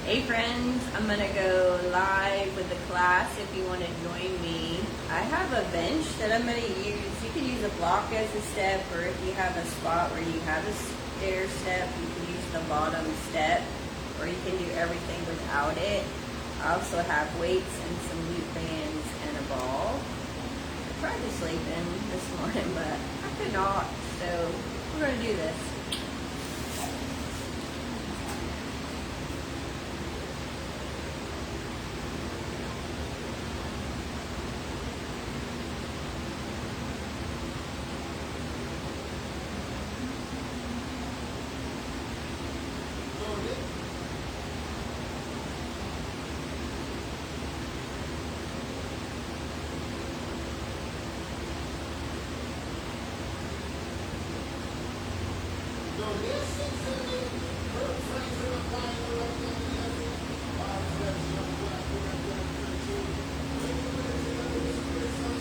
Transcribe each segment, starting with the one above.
Hey friends, I'm gonna go live with the class if you want to join me. I have a bench that I'm gonna use. You can use a block as a step, or if you have a spot where you have a stair step, you can use the bottom step, or you can do everything without it. I also have weights and some loop bands and a ball. I tried to sleep in this morning, but I could not, so we're gonna do this.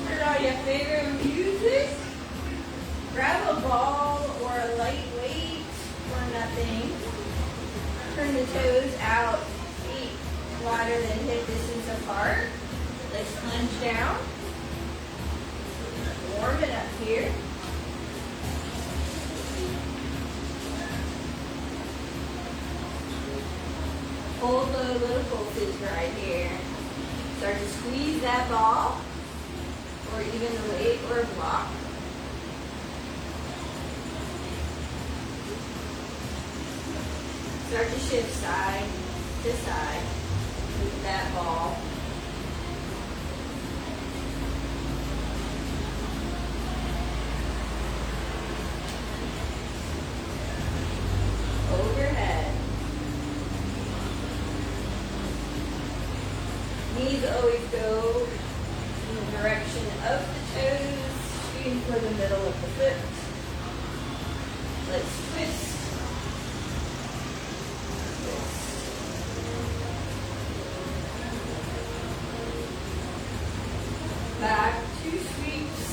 Turn on your favorite music. Grab a ball or a lightweight or nothing. Turn the toes out, feet wider than hip distance apart. Let's plunge down. Warm it up here. Hold the little pulses right here. Start to squeeze that ball, or even a weight or a block. Start to shift side to side with that ball. Overhead. Knees always go in the direction of the toes, shooting for the middle of the foot. Let's twist. Back, 2 sweeps.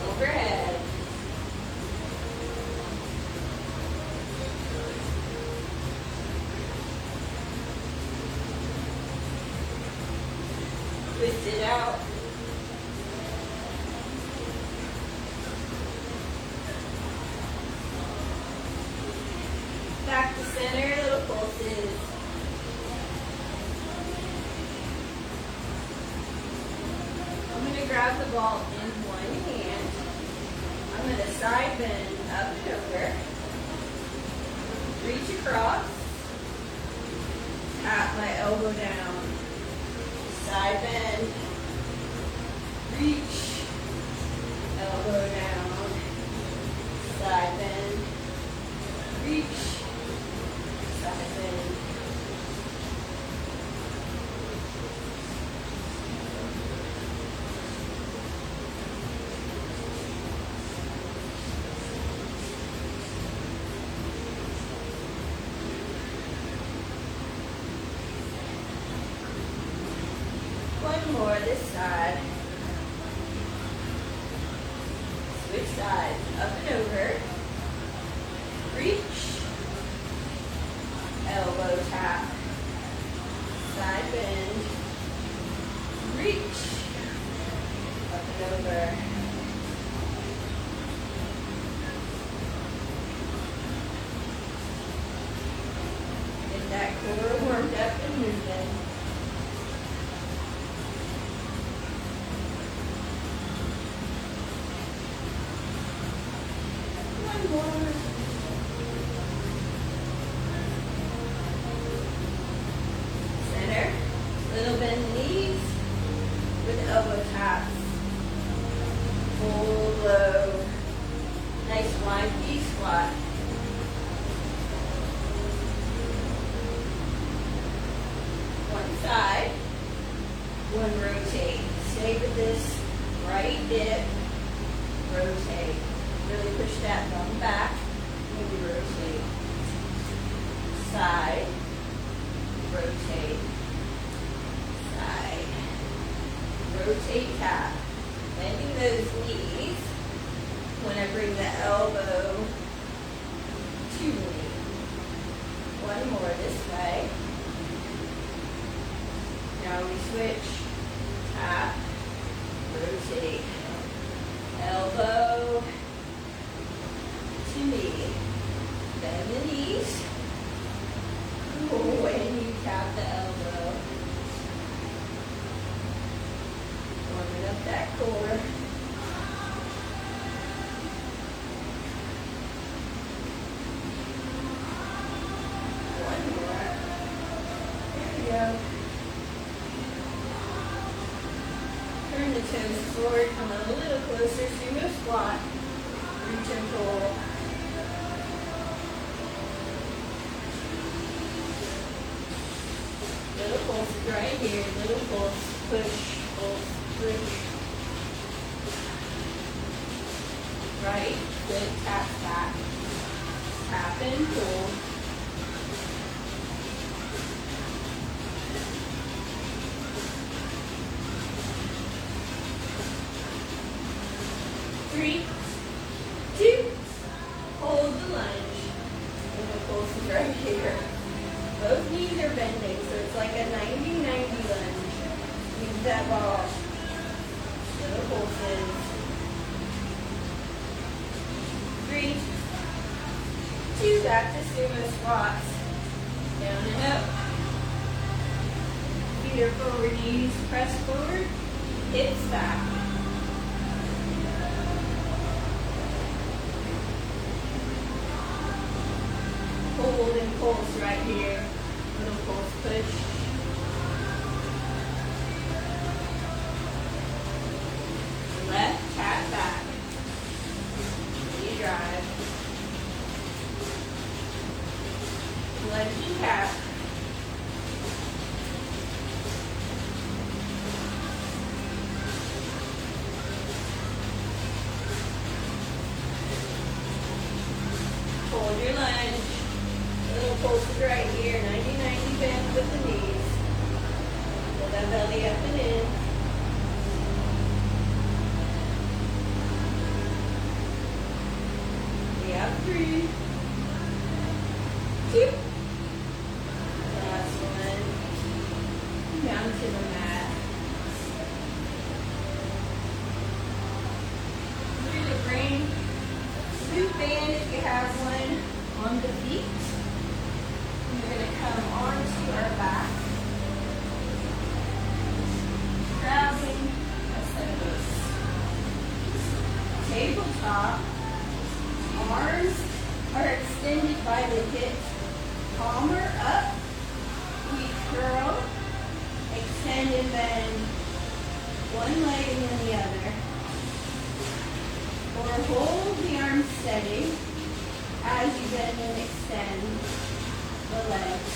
Overhead. Twist it out. Back to center, little pulses. I'm going to grab the ball in one hand. I'm going to side bend up and over. Reach across. Tap my elbow down. Side bend. Reach. Elbow down. Side bend. Reach. Side bend. One more this side. Switch sides, up and over. Reach. Elbow tap. Side bend. Reach. Up and over. Get that core warmed up and moving. More. Center. Little bend knees with elbow taps. Hold low. Nice wide V squat. One side. One rotate. Stay with this right dip. Rotate. Really push that bum back. Maybe rotate. Side. Rotate. Side. Rotate tap. Bending those knees. When I bring the elbow to me. One more this way. Now we switch. Tap. Rotate. Elbow to knee. Bend the knees. When you tap the elbow. Warming up that core. One more. There we go. Turn the toes forward, come a little closer, sumo squat. Reach and pull. Little pulse right here, little pulse, push, pulse, push. Right foot taps back. Tap and pull. Three, two, hold the lunge. Little pulse is right here. Both knees are bending, so it's like a 90-90 lunge. Use that ball. Little pulses. 3, 2, back to sumo squats. Down and up. Feet are forward, knees press forward, hips back. Hold and pulse right here. Little pulse push. Left tap back. Knee drive. Lunge tap. Hold your lunge. Little pulses right here, 90-90 bend with the knees. Pull that belly up and in. We have 3, 2. Last one. Down to the mat. Through the brain. Loop band if you have one on the feet. We're going to come onto our back, grabbing a center. Tabletop, arms are extended by the hips, palmar up, we curl, extend and bend one leg and then the other. Or hold the arms steady as you bend and extend the legs.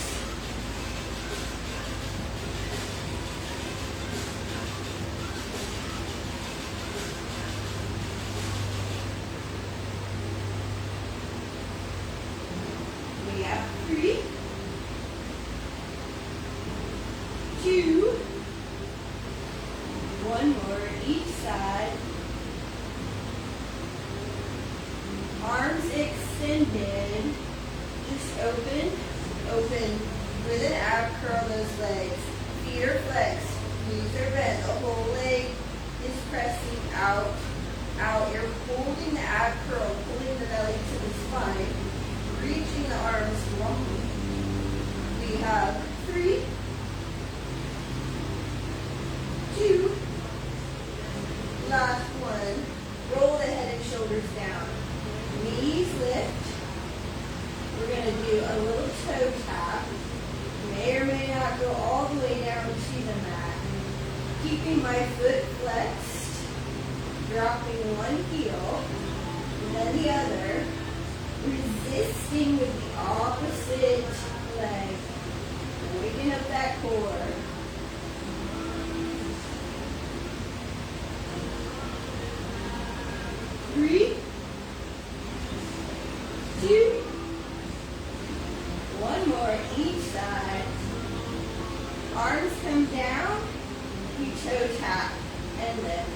We have 3, 2, one more each side. Arms extended, just open. Open with an ab, curl those legs. Feet are flexed, knees are bent. The whole leg is pressing out, out. You're holding the ab curl, pulling the belly to the spine, reaching the arms long. We have 3, 2, last one. Roll the head and shoulders down. Knees lift. We're going to do a little toe tap. May or may not go all the way down to the mat. Keeping my foot flexed. Dropping one heel. And then the other. Resisting with the opposite leg. Waking up that core. Three, 2, one more each side. Arms come down. We toe tap and lift.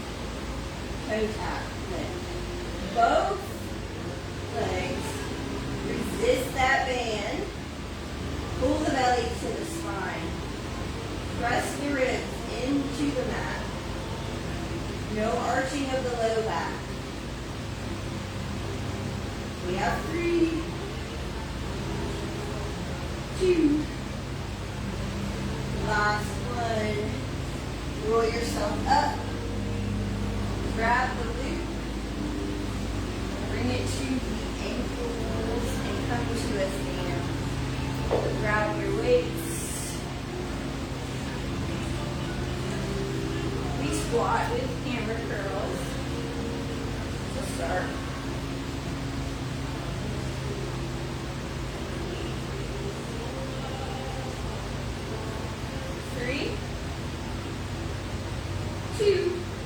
Toe tap, lift. Both legs resist We have 3, 2, last one. Roll yourself up, grab the loop, bring it to the ankles, and come to a stand. Grab your weights. We squat with hammer curls to start. Three, 2,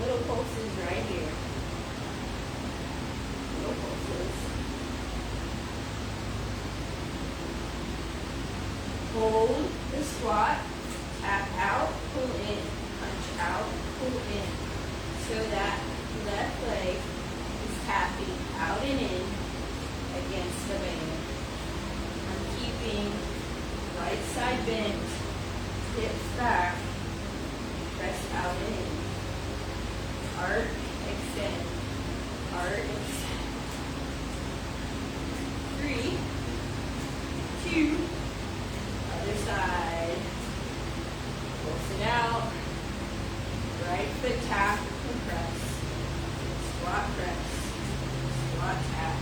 little pulses right here. Little pulses. Hold the squat, tap out, pull in, punch out, pull in. So that left leg is tapping out and in against the band. I'm keeping right side bent, hips back, press out and in. Arc, extend, arc, extend. 3, 2, other side. Pulse it out. Right foot tap and press. Squat, press. Squat, tap.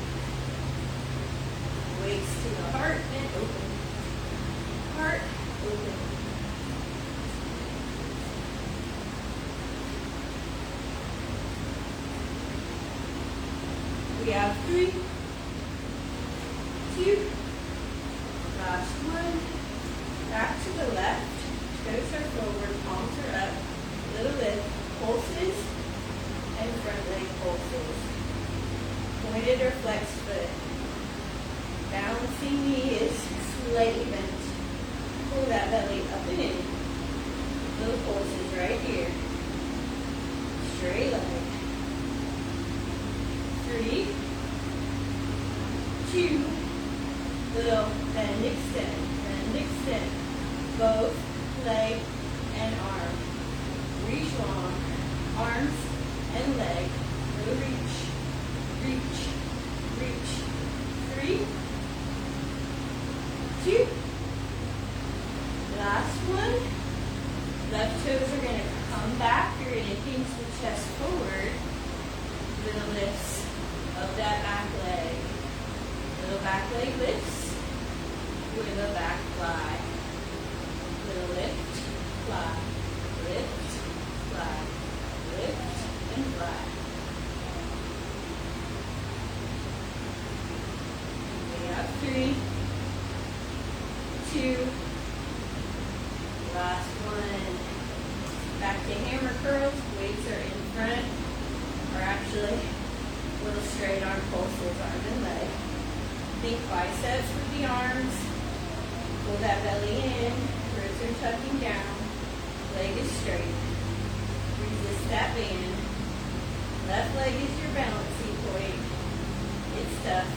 Weights to the heart and open. Heart, open. We have 3, 2, last one. Back to the left. Toes are forward, palms are up. Little lift, pulses, and front leg pulses. Pointed or flexed foot. Balancing knee is slightly bent. Pull that belly up and in. Little pulses right here. Straight leg. 3, 2, little bend, extend, both leg and arm. Reach long, arms and leg, little reach, 3, 2, last one. Left toes are going to come back, you're going to hinge the chest forward, little lifts of that back leg. Little back leg lifts with a back fly. Little lift, fly, lift, fly, lift, and fly. We have 3, 2, last one. Back to hammer curls. Weights are in front, or actually little straight arm pulses, arm and leg. Think biceps with the arms. Pull that belly in. Ribs are tucking down. Leg is straight. Resist that band. Left leg is your balancing point. It's tough.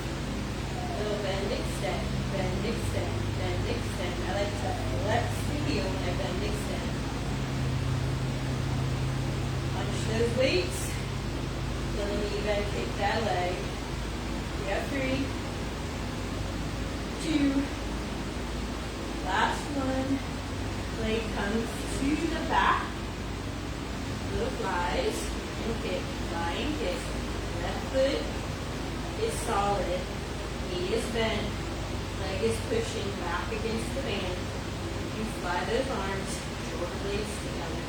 Little bend, extend, bend, extend, bend, extend. I like to flex the heel when I bend, extend. Punch those weights. Little knee bend, kick that leg. We have 3, 2, last one. Leg comes to the back. Little flies and kick, fly and kick. Left foot is solid. Knee is bent. Leg is pushing back against the band. You fly those arms, shoulder blades together.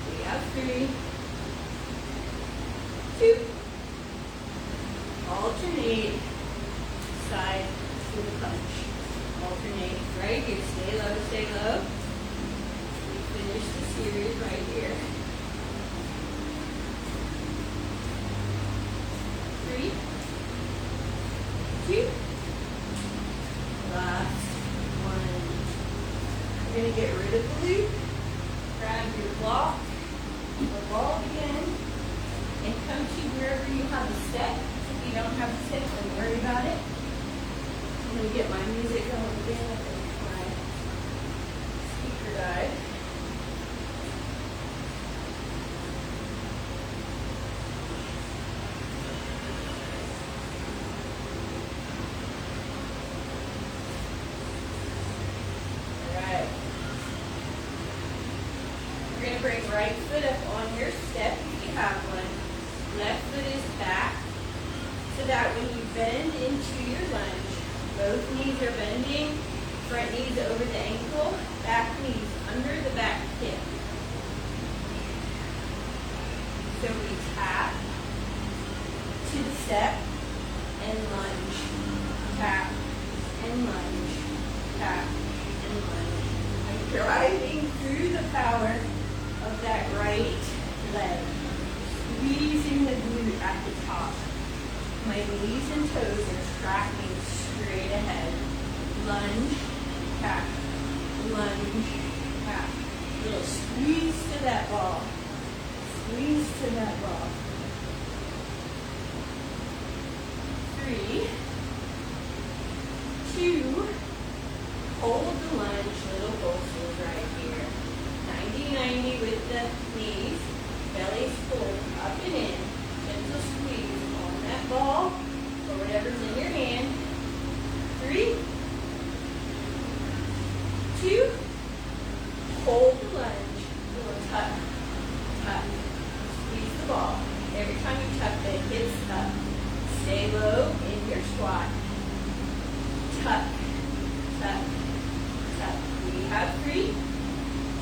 We have 3, 2, alternate side to the punch. Alternate right here. Stay low, stay low. We finish the series right here. 3, 2, last one. We're going to get rid of the loop. Grab your block, the ball again, and come to wherever you have a step. If you don't have a step, don't worry about it. I'm going to get my music going again. I think my speaker died. right foot up on your step if you have one. Left foot is back so that when you bend into your lunge, both knees are bending, front knees over the ankle, back knees under the back hip. So we tap to the step and lunge, tap and lunge, tap and lunge. I'm driving through the power of that right leg, squeezing the glute at the top. My knees and toes are tracking straight ahead. Lunge, tap, lunge, tap. Little squeeze to that ball. Squeeze to that ball. 3, 2, hold the lunge, little pulses right here. 90-90 with the knees, belly's pulled up and in. Gentle squeeze on that ball or whatever's in your hand. 3, 2, hold the lunge, little tuck, tuck. Squeeze the ball. Every time you tuck, the hips up. Stay low in your squat. Tuck, tuck, tuck. We have 3.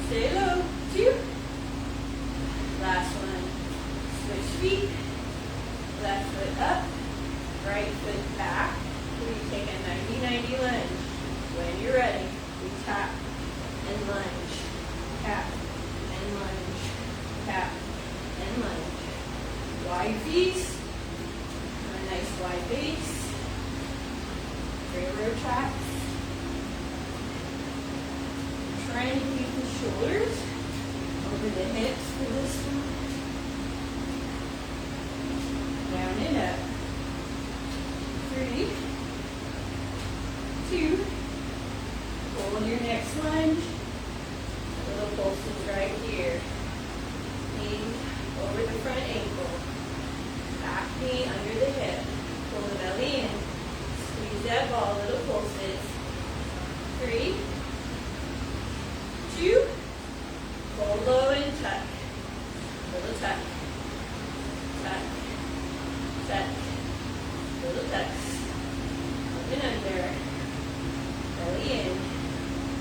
Stay low. 2. Last one. Switch feet. Left foot up. Right foot back. We take a 90-90 lunge. When you're ready, we tap and lunge. Tap and lunge. Tap and lunge. Wide feet. A nice wide base. Railroad tracks. Trying to keep the shoulders over the hips for this one. Down and up. 3, 2. Hold your next lunge. Little pulses right here. Knee over the front ankle. Back knee under the hip. Pull the belly in. Squeeze that ball, little pulses. 3, 2. Hold low and tuck. Little tuck. Tuck. Tuck. Little tucks. Up and under. Belly in.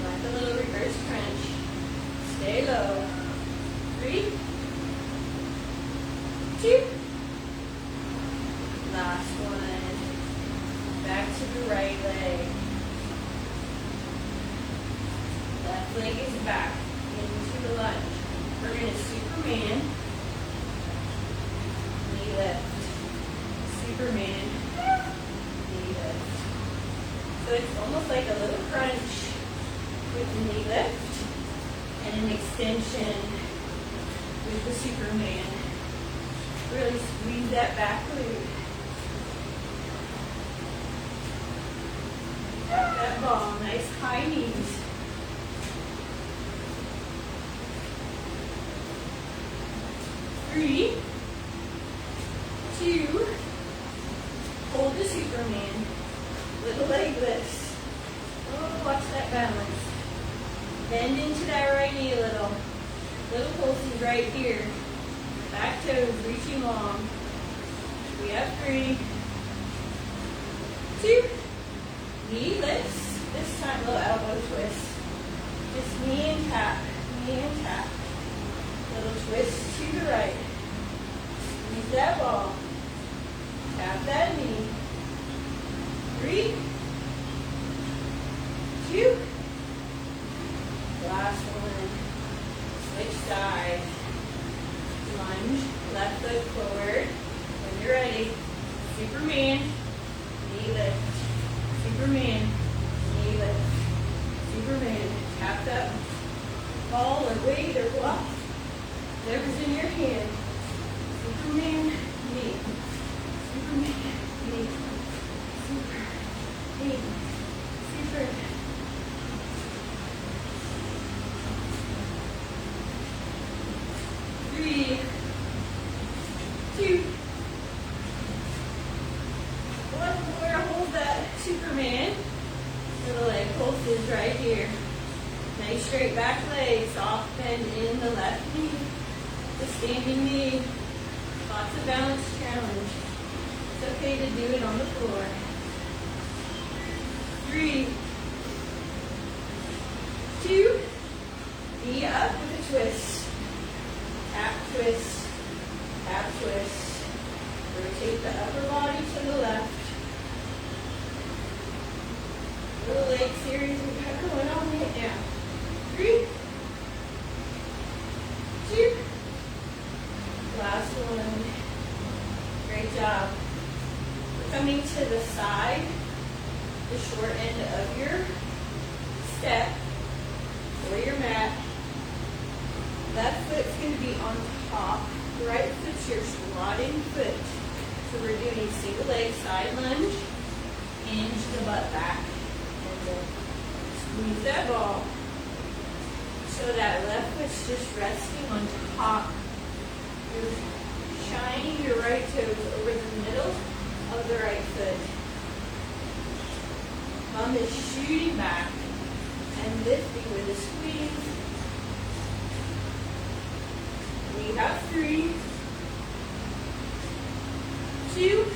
Like a little reverse crunch. Stay low. 3, 2. Last one. Back to the right leg. Left leg is back into the lunge. We're going to Superman. Knee lift. Superman. Knee lift. So it's almost like a little crunch with the knee lift and an extension with the Superman. Really squeeze that back glute. Tap that ball, nice high knees. Three, 2, hold the Superman. Little leg lifts. Oh, watch that balance. Bend into that right knee a little. Little pulses right here. Back toes reaching long. We have 3, 2. Knee lifts. This time, little elbow twist. Just knee and tap. Knee and tap. Little twist to the right. Squeeze that ball. Tap that knee. 3, 2. Last one. Switch sides. Lunge. Left foot forward. When you're ready. Superman. Knee lift. Superman. Knee lift. Superman. Tap that ball or weight or block. Whatever's in your hand. Superman. Knee. Superman. Knee. Super. Knee. Super. 3, 2, 1 more. Hold that Superman. Little leg pulses right here. Nice straight back leg. Soft bend in the left knee. the standing knee. Lots of balance challenge. It's okay to do it on the floor. 3, 2, knee up with a twist. Tap, twist, tap, twist. Rotate the upper body to the left. Little leg series we got going on right now. 3, 2, last one. Great job. We're coming to the side, the short end of your step or your mat. Left foot's going to be on top. Right foot's your squatting foot. So we're doing single leg side lunge, hinge the butt back, and then squeeze that ball. So that left foot's just resting on top. You're shining your right toes over the middle of the right foot. Thumb is shooting back and lifting with a squeeze. We have 3, 2,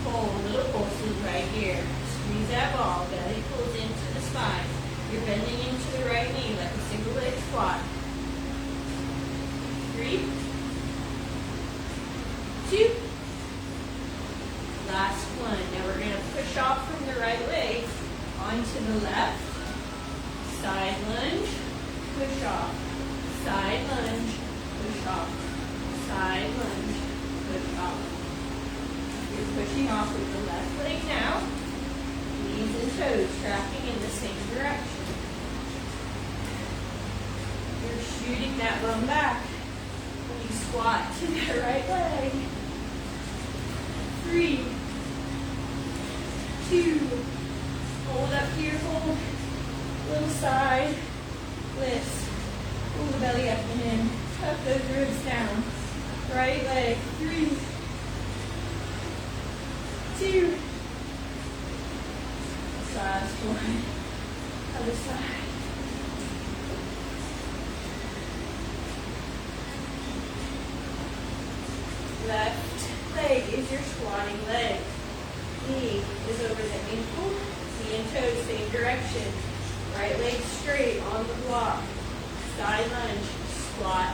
hold, little pulses right here. Squeeze that ball, belly pulls into the spine. You're bending into the right knee like a single leg squat. 3, 2, last one. Now we're going to push off from the right leg onto the left. Side lunge, push off. Side lunge, push off. Side lunge, push off. You're pushing off with the left leg now. Knees and toes tracking in the same direction. You're shooting that bum back when you squat to that right leg. 3, 2, hold up to your hold. Little side lifts. Pull the belly up and in. Tuck those ribs down. Right leg. 3, 2. Last one. Other side. Left leg is your squatting leg. Knee is over the ankle. Knee and toes same direction. Right leg straight on the block. Side lunge, squat,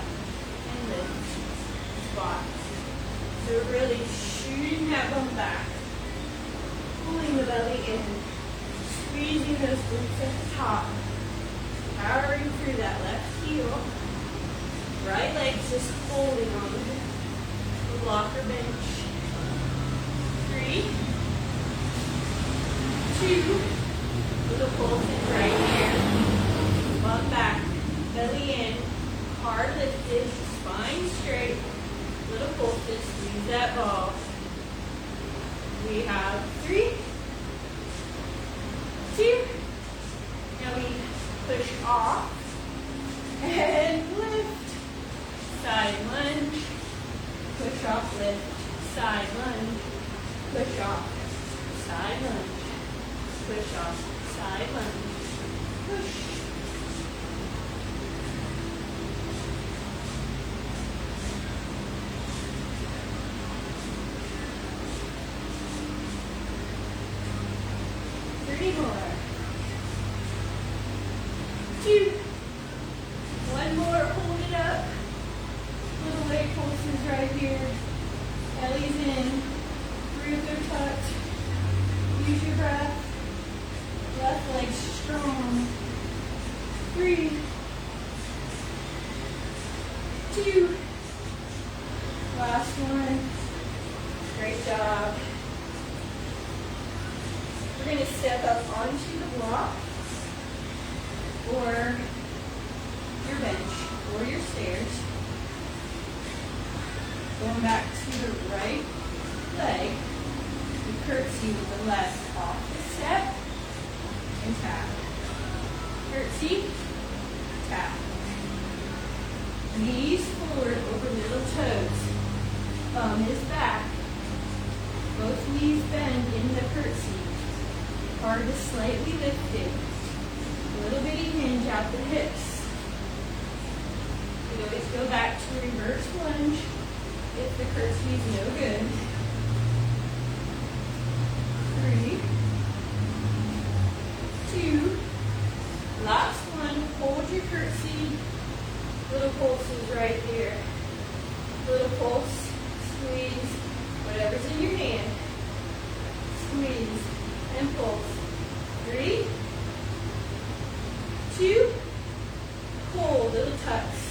and lift, squat. So really shooting that bum back, pulling the belly in, squeezing those glutes at the top, powering through that left heel. Right leg's just holding on the block or bench. 3, 2, little pulse in right here, bum back. Belly in, hard lifted, spine straight, little pulses, squeeze that ball. We have 3, 2, now we push off and lift, side lunge, push off, lift, side lunge, push off, side lunge, push off, side lunge, push. More. 2. One more. Hold it up. Little leg pulses right here. Belly's in. Ribs are tucked. Use your breath. Left leg strong. 3, 2. Last one. Great job. We're going to step up onto the block or your bench or your stairs. Going back to the right leg, you curtsy with the left off the step and tap. Curtsy, tap. Knees forward over middle toes. Thumb is back. Both knees bend in the curtsy. Heart is slightly lifted. A little bitty hinge out the hips. You can always go back to reverse lunge if the curtsy is no good. 3, 2, last one. Hold your curtsy. Little pulses right here. Little pulse, squeeze, whatever's in your hand. Squeeze and pulse. 3, 2, hold, little tucks,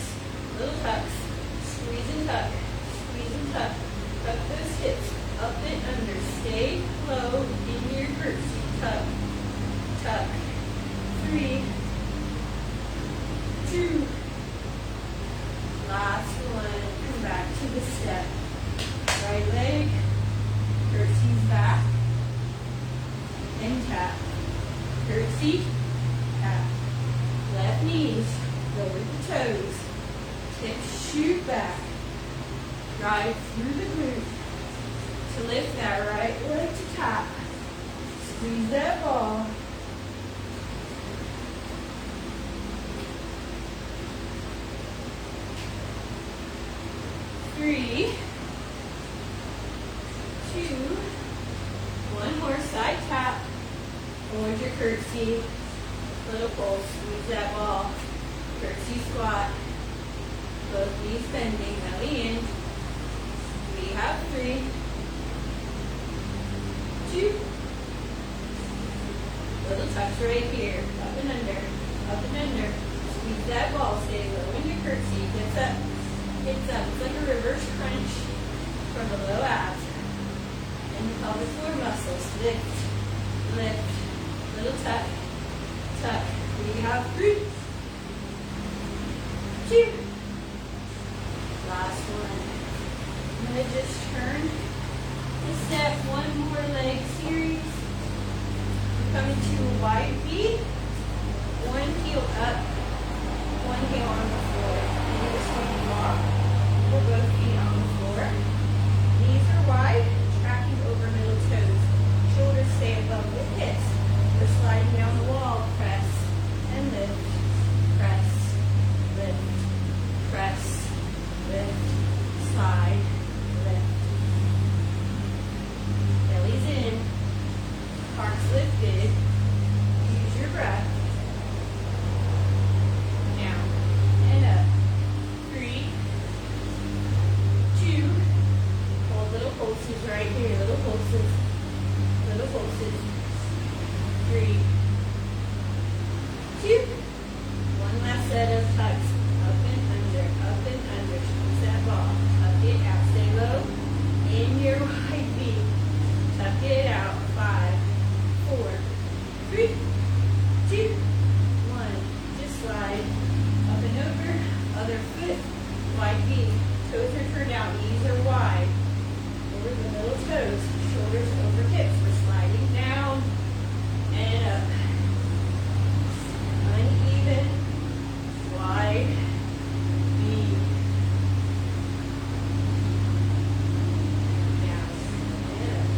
squeeze and tuck, tuck those hips, up and under, stay low in your curtsy, tuck, 3, 2, last one, come back to the step, right leg, curtsy's back, and tap, curtsy, tap, left knees, lower the toes, hips shoot back, drive through the glute to lift that right leg to tap, squeeze that ball, 3, 2, one more side tap, hold your curtsy, little pulse, squeeze that ball, curtsy squat, both knees bending, belly in, we have 3, 2, little tucks right here, up and under, squeeze that ball, stay low in your curtsy, hips up, it's like a reverse crunch from the low abs and the pelvic floor muscles. Lift, little tuck. We have 3, 2, last one. I'm going to just turn and step one more leg series. We're coming to a wide V, one heel up, one heel on the floor. And you're just going to walk. Both feet on the floor. Knees are wide, tracking over middle toes. Shoulders stay above the hips. We're sliding down the wall. Press and lift. Press, lift, slide, lift. Belly's in. Heart's lifted. Use your breath. Down and up. 3, 2, hold little pulses right here, little pulses, 3, 2, one last set of tucks, up and under, squeeze that ball, tuck it out, stay low, in your wide V, tuck it out, 5, 4, 3, 2, 1, just slide, up and over, other foot, wide V, toes are turned out, knees are wide, over the middle toes, shoulders over hips. We're sliding down and up. Uneven, wide, V. Down and up,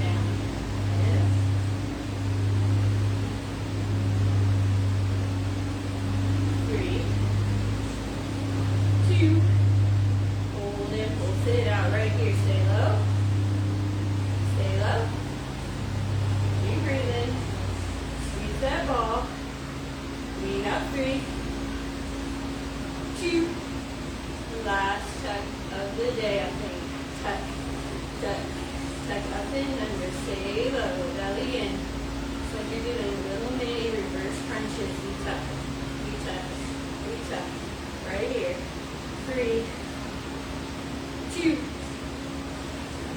down and up. 3, 2, hold and pulse it out right here. Stay low. Keep breathing. Squeeze that ball. We have 3, 2, last tuck of the day, I think. Tuck up and under. Stay low. Belly in. So you're doing little mini reverse crunches. We tuck. Right here. 3, 2,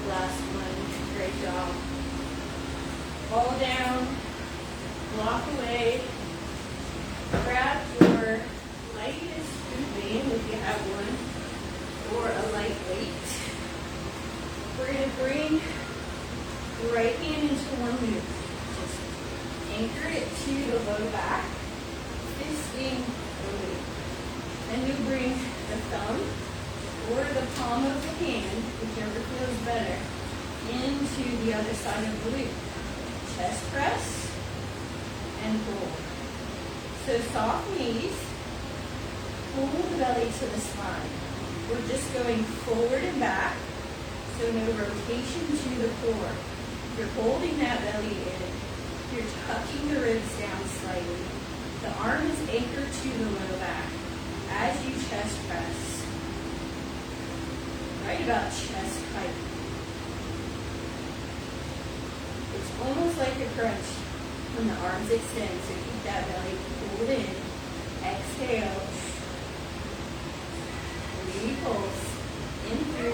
last one, great job. Fall down, walk away, grab your lightest food beam if you have one, or a light weight. We're going to bring the right hand into one move. Just anchor it to the low back, fisting the loop. Then you bring the thumb or the palm of the hand, whichever feels better, into the other side of the loop. Chest press and pull. So soft knees, pull the belly to the spine. We're just going forward and back, so no rotation to the core. You're holding that belly in. You're tucking the ribs down slightly. The arm is anchored to the low back as you chest press. Right about chest height. It's almost like a crunch when the arms extend, so keep that belly pulled in. Exhale. Pulse. In 3,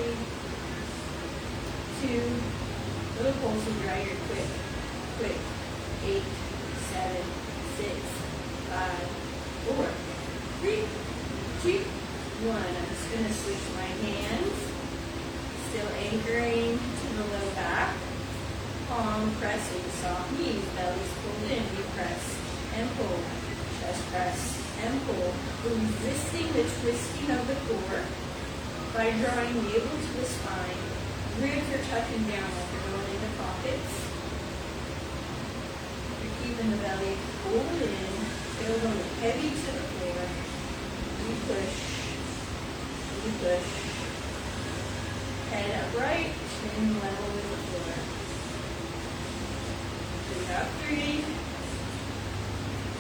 2, little pulses right here, quick. 8, 7, 6, 5, 4, 3, 2, 1. I'm just going to switch my hands. Still anchoring to the low back. Palm pressing, soft knees, belly's pulled in. We press and pull. Chest press and pull. We're resisting the twisting of the core by drawing navel to the spine. Ribs are tucking down like they're going into pockets. You're keeping the belly pulled in. Tail going heavy to the floor. We push. Head upright, chin level with the floor. We got 3,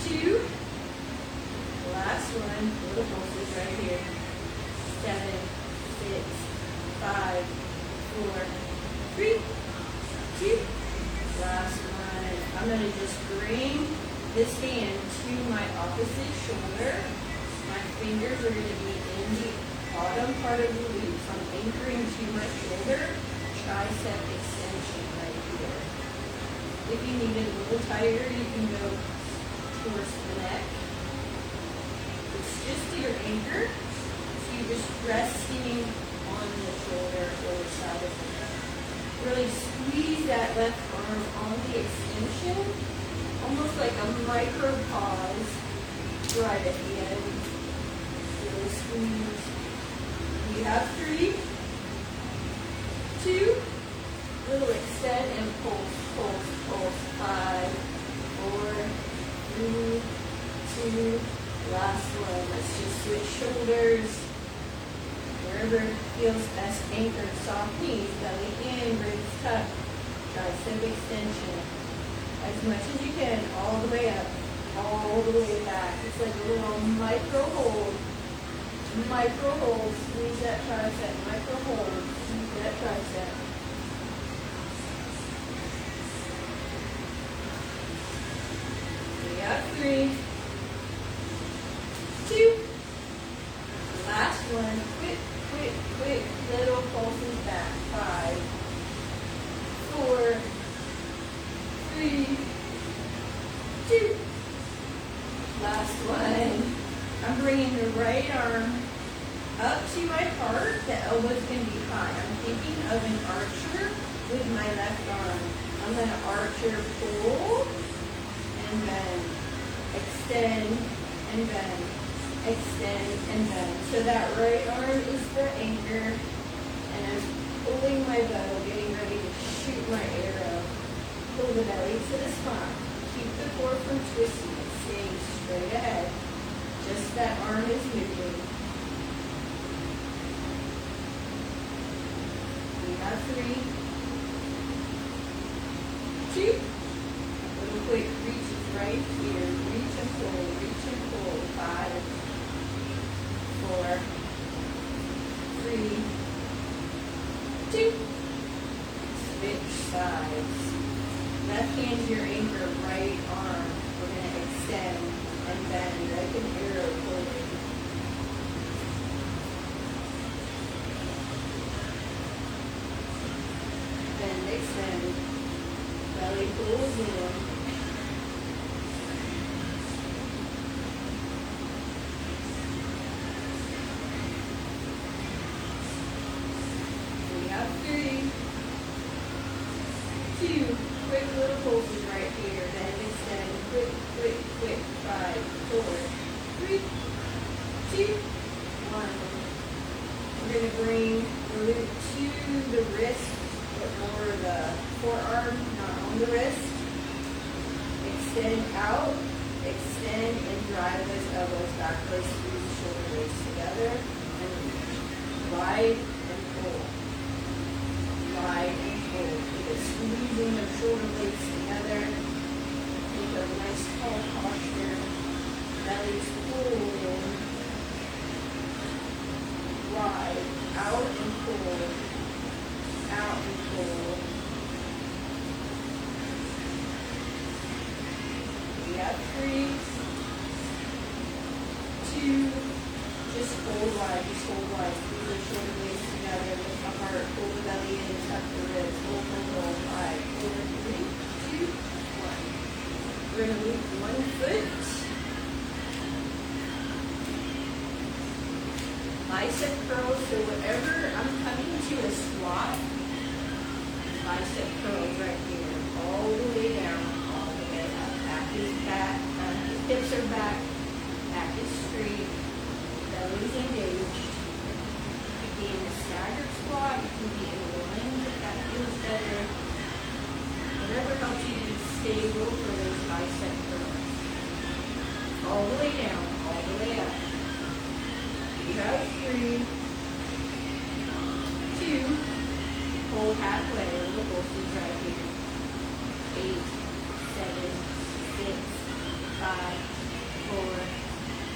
2, last one, little pulses right here. 7, 6, 5, 4, 3, 2, last one. I'm going to just bring this hand to my opposite shoulder. My fingers are going to be in the bottom part of the glute. So I'm anchoring to my shoulder, tricep extension right here. If you need it a little tighter, you can go towards the neck. It's just your anchor. So you're just resting on the shoulder or the side of the neck. Really squeeze that left arm on the extension, almost like a micro pause right at the end. Really squeeze. You have 3, 2, little extend and pulse. 5, 4, 3, 2, last one. Let's just switch shoulders. Wherever it feels best, anchored, soft knees, belly in, ribs tucked, tricep extension. As much as you can, all the way up, all the way back. It's like a little micro hold. Squeeze that tricep, micro hold, squeeze that tricep. We got 3, 2, last one, quick, little pulses back. 5, 4, 3, 2, last one. I'm bringing the right arm up to my heart. The elbows can be high. I'm thinking of an archer with my left arm. I'm going to archer, pull, and bend. Extend, and bend. Extend, and bend. So that right arm is the anchor, and I'm pulling my bow, getting ready to shoot my arrow. Pull the belly to the spine. Keep the core from twisting. It's staying straight ahead. Just that arm is moving. We have 3, 2. Little quick reaches right here. Reach and pull. 5, 4, 3, 2. Switch sides. Left hand's your anchor, right arm. We're going to extend and bend like an arrow pulling. Bend, extend. Belly pulls in. We have 3, 2, quick little pulses right here. Bend, extend, quick. 5, 4, 3, 2, 1. We're going to bring the glute to the wrist, but more the forearm, not on the wrist. Extend out, Extend and drive those elbows back, those squeeze the shoulder blades together, and wide and pull. Wide and pull. Keep it squeezing the shoulder blades together. Take a nice tall posture. Belly's pulled. Wide. Out and pull. Out and pull. We have 3, 2, just hold wide, squeeze the shoulder blades together, lift the heart, pull the belly in, tuck the ribs, hold, 5, 4, 3, 2, 1. We're going to lift one foot. Bicep curls, so wherever I'm coming to a squat, bicep curls right here, all the way down, all the way up. Back is back, hips are back is straight, belly's engaged. You can be in a staggered squat, you can be in a lunge if that feels better. Whatever helps you to be stable for those bicep curls. All the way down, all the way up. You have 3, 2, hold halfway, little pulses right here. 8, 7, 6, 5, 4,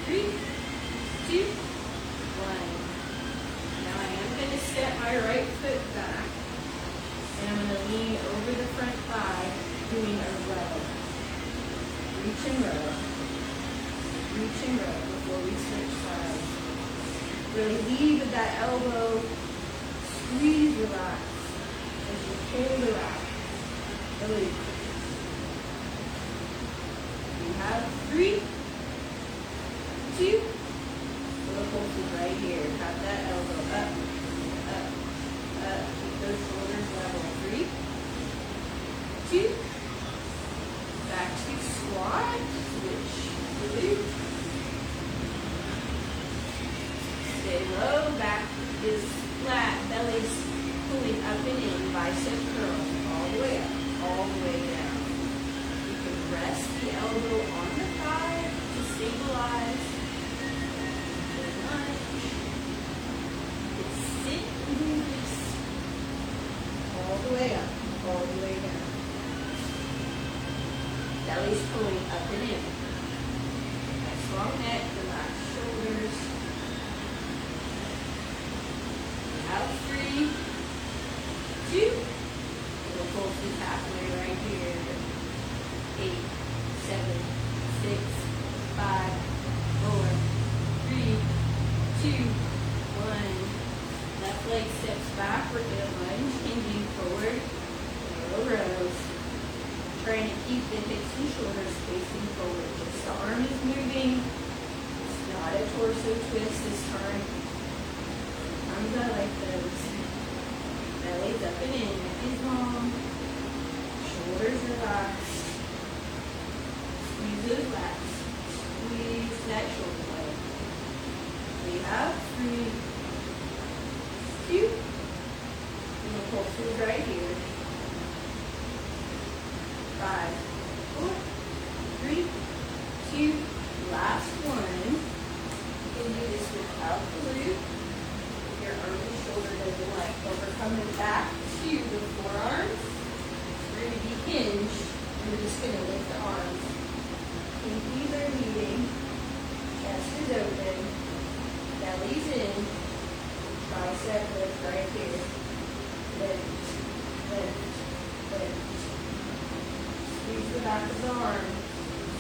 3, 2, 1. Now I am going to step my right foot back, and I'm going to lean over the front thigh, doing a row. Reach and row. Reach and row before we switch sides. Really lead with that elbow. Squeeze, relax. As you pull the rack. Release. You have 3, 2, little pulses right here. Have that elbow up, up, up. Keep those shoulders level. 3, 2, back to squat. Switch. Release. Stay low. Back is flat. Belly's pulling up and in. Bicep curl. All the way up. All the way down. You can rest the elbow on the thigh to stabilize. Sit and release. All the way up. All the way down. Belly's pulling up and in. Nice long neck. Relax shoulders. Out 3, 2, little pulses halfway right here. 8, 7, 6, 5, 4, 3, 2, 1. Left leg steps back. We're going to lunge, hinging forward. Little rows. Trying to keep the hips and shoulders facing forward. Just the arm is moving. It's not a torso twist this time. Arms out like those. Belly's up and in. Neck is long. Shoulders relaxed. Squeeze those lats. Squeeze that shoulder blade. We have 3, 2. Little pulses right here. 5, 4, 3, 2. Last one. You can do this without the loop. Your arm and shoulder doesn't like. But we're coming back to the forearms. We're going to be hinged. And we're just going to lift the arms. Pinkies are meeting. Chest is open. Belly's in. Tricep lift right here. Lift, lift, lift. Squeeze the back of the arm.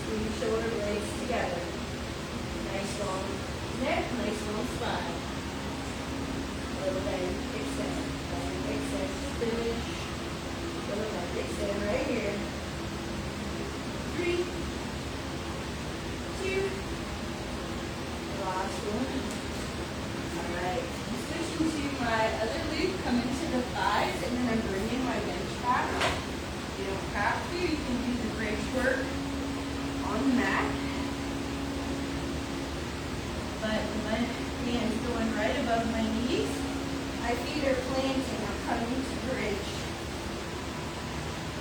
Squeeze shoulder blades together. Nice long neck, nice long spine. Little bend, extend, finish. Little bend, extend right here. 3, 2, last one. Alright, I'm switching to my other loop, coming to the thighs, and then I'm bringing my bench back. You don't have to, you can do the bridge work on the mat. But my hands going right above my knees. My feet are planting, I'm coming to bridge.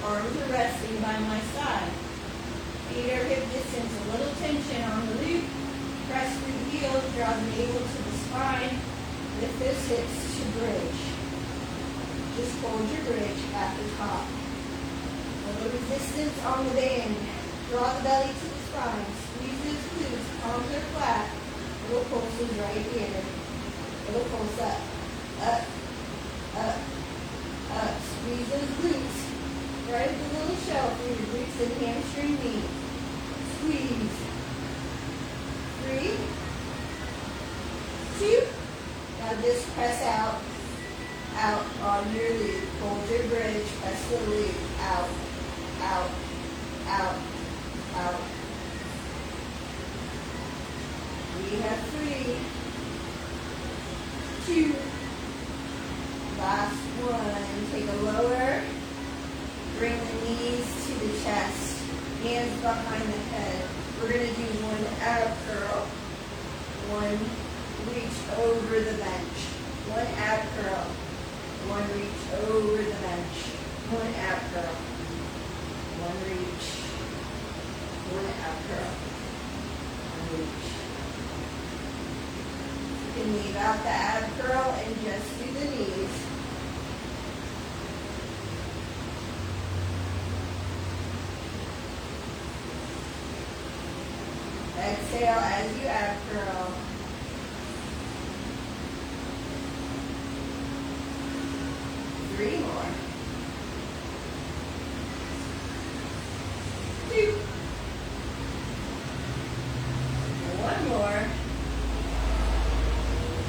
Arms are resting by my side. Feet are hip distance, a little tension on the loop. Press through the heels, draw the navel to the spine. Lift those hips to bridge. Just hold your bridge at the top. A little resistance on the band. Draw the belly to the spine. Squeeze those glutes, palms are flat. Little pulses right here. Little pulse up, up, up, up. Squeeze those glutes. Right at the little shelf for your glutes and hamstring meet. Squeeze. 3, 2. Now just press out on your loop. Hold your bridge, press the loop, out, out, out, out. We have 3, 2, last one. Take a lower, bring the knees to the chest, hands behind the head. We're going to do one ab curl, one reach over the bench, one ab curl, one reach over the bench, one ab curl, one reach, one ab curl, one reach. You can leave out the ab curl and just do the knees. Exhale as you ab curl. Three more. 2. One more.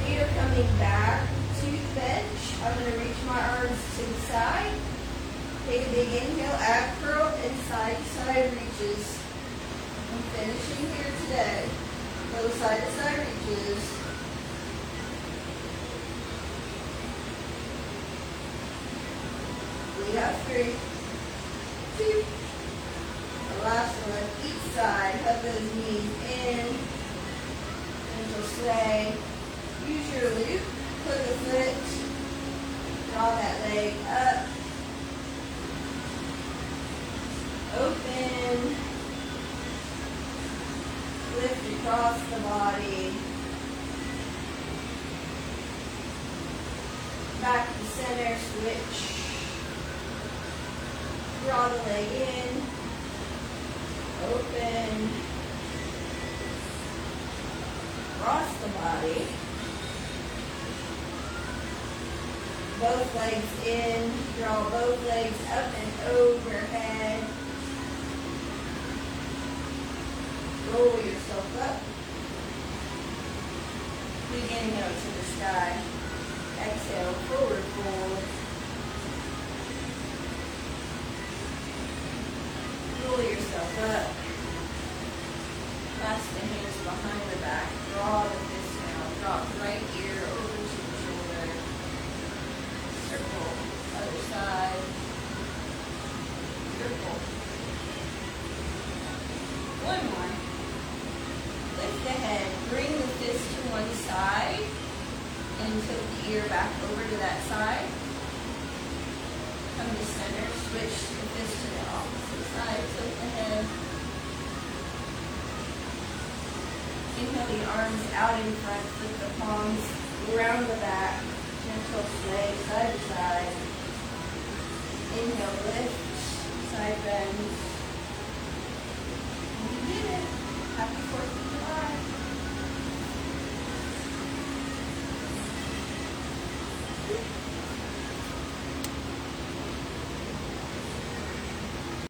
Feet are coming back to the bench. I'm going to reach my arms to the side. Take a big inhale, ab curl, and side to side reaches. I'm finishing here today. Little side to side reaches. We have 3, 2. The last one, each side. Hug those knees in. Gentle sway. Use your loop. Put the foot. Draw that leg up. Open. Lift across the body. Back to center, switch. Draw the leg in. Open. Cross the body. Both legs in. Draw both legs up and overhead. Roll yourself up. Big inhale to the sky. Exhale, forward fold. Roll yourself up. Clasp the hands behind the back. Draw the fist down. Drop right ear over to the shoulder. Circle. Other side. Circle. One more. Lift the head, bring the fist to one side, and tilt the ear back over to that side. Come to center, switch the fist to the opposite side, tilt the head. Inhale the arms out in front, flip the palms around the back, gentle sway side to side.